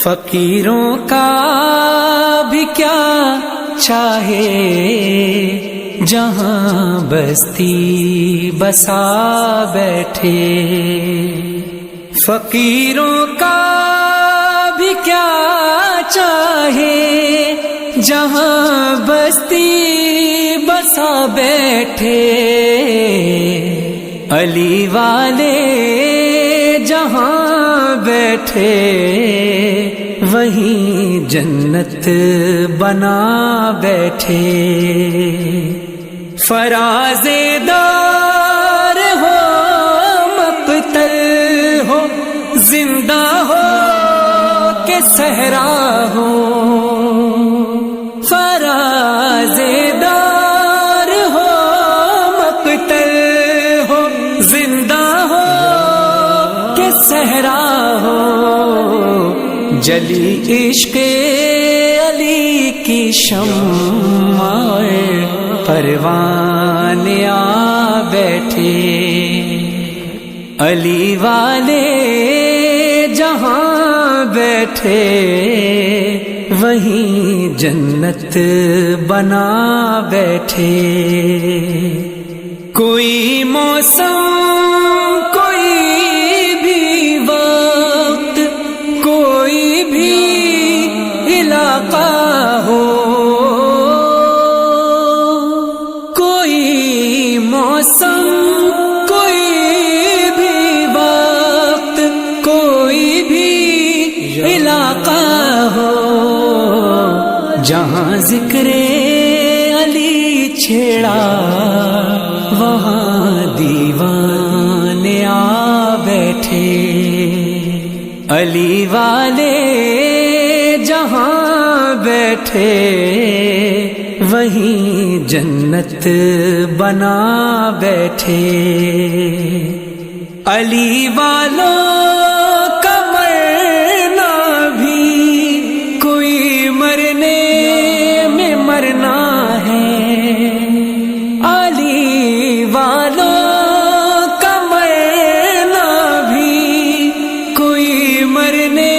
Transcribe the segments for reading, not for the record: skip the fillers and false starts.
فقیروں کا بھی کیا چاہے جہاں بستی بسا بیٹھے، فقیروں کا بھی کیا چاہے جہاں بستی بسا بیٹھے، علی والے جہاں بیٹھے وہیں جنت بنا بیٹھے، فراز دار ہو مقتل ہو زندہ ہو کہ صحرا ہو، فراز دار ہو مقتل ہو زندہ ہو کہ صحرا ہو، جلی عشق علی کی شمع پروانے آ بیٹھے، علی والے جہاں بیٹھے وہیں جنت بنا بیٹھے، کوئی موسم کوئی بھی وقت کوئی بھی علاقہ ہو، کوئی موسم کوئی بھی وقت کوئی بھی علاقہ ہو، جہاں ذکر علی چھیڑا وہاں دیوانے آ بیٹھے، علی والے جہاں بیٹھے وہیں جنت بنا بیٹھے، علی والوں کا مرنا بھی کوئی مرنے میں مرنا ہے، علی والوں کا مرنا بھی کوئی مرنے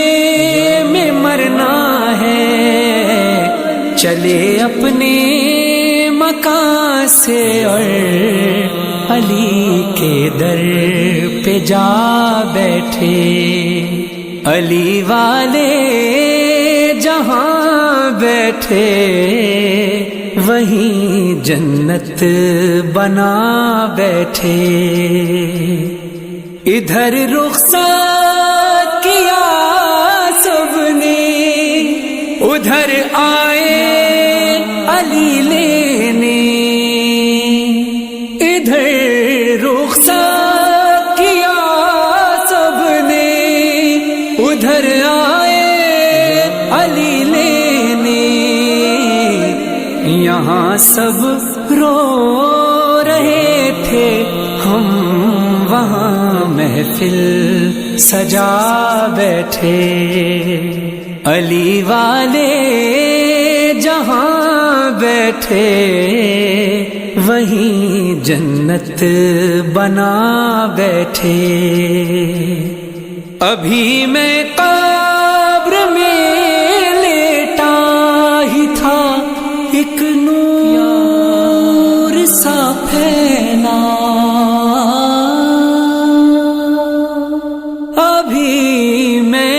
میں مرنا ہے، چلے اپنے مکان سے اور علی کے در پہ جا بیٹھے، علی والے جہاں بیٹھے وہیں جنت بنا بیٹھے، ادھر رخصت کیا سب نے ادھر آئے علی لینے، ادھر رخصت کیا سب نے ادھر آئے علی لینے، یہاں سب رو رہے تھے ہم وہاں محفل سجا بیٹھے، علی والے جہاں بیٹھے وہیں جنت بنا بیٹھے، ابھی میں قبر میں لیٹا ہی تھا ایک نور سا پھیلا، ابھی میں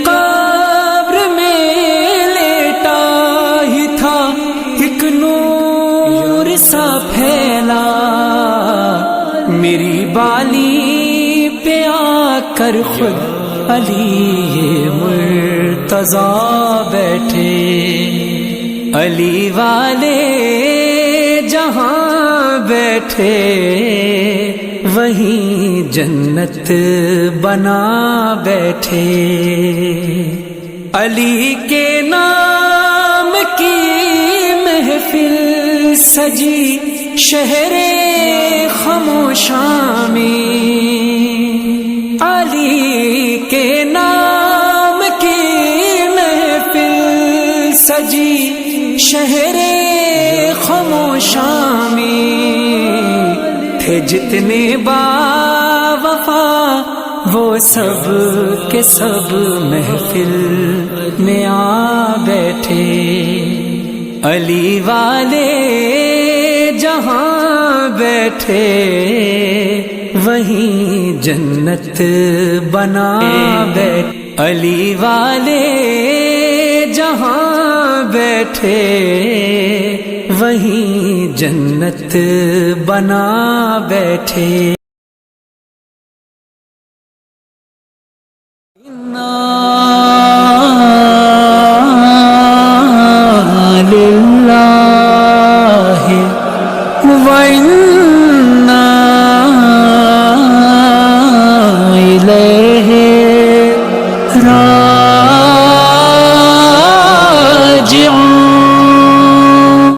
قبر میں لیٹا ہی تھا ایک نور سا پھیلا، میری بالی پہ آ کر خود علی مرتضیٰ بیٹھے، علی والے جہاں بیٹھے وہیں جنت بنا بیٹھے، علی کے نام کی محفل سجی شہر خاموشاں میں، علی کے نام کی محفل سجی شہر خاموشاں میں، تھے جتنے با وفا وہ سب کے سب محفل میں آ بیٹھے، علی والے جہاں بیٹھے وہیں جنت بنا بیٹھے، علی والے جہاں بیٹھے وہیں جنت بنا بیٹھے۔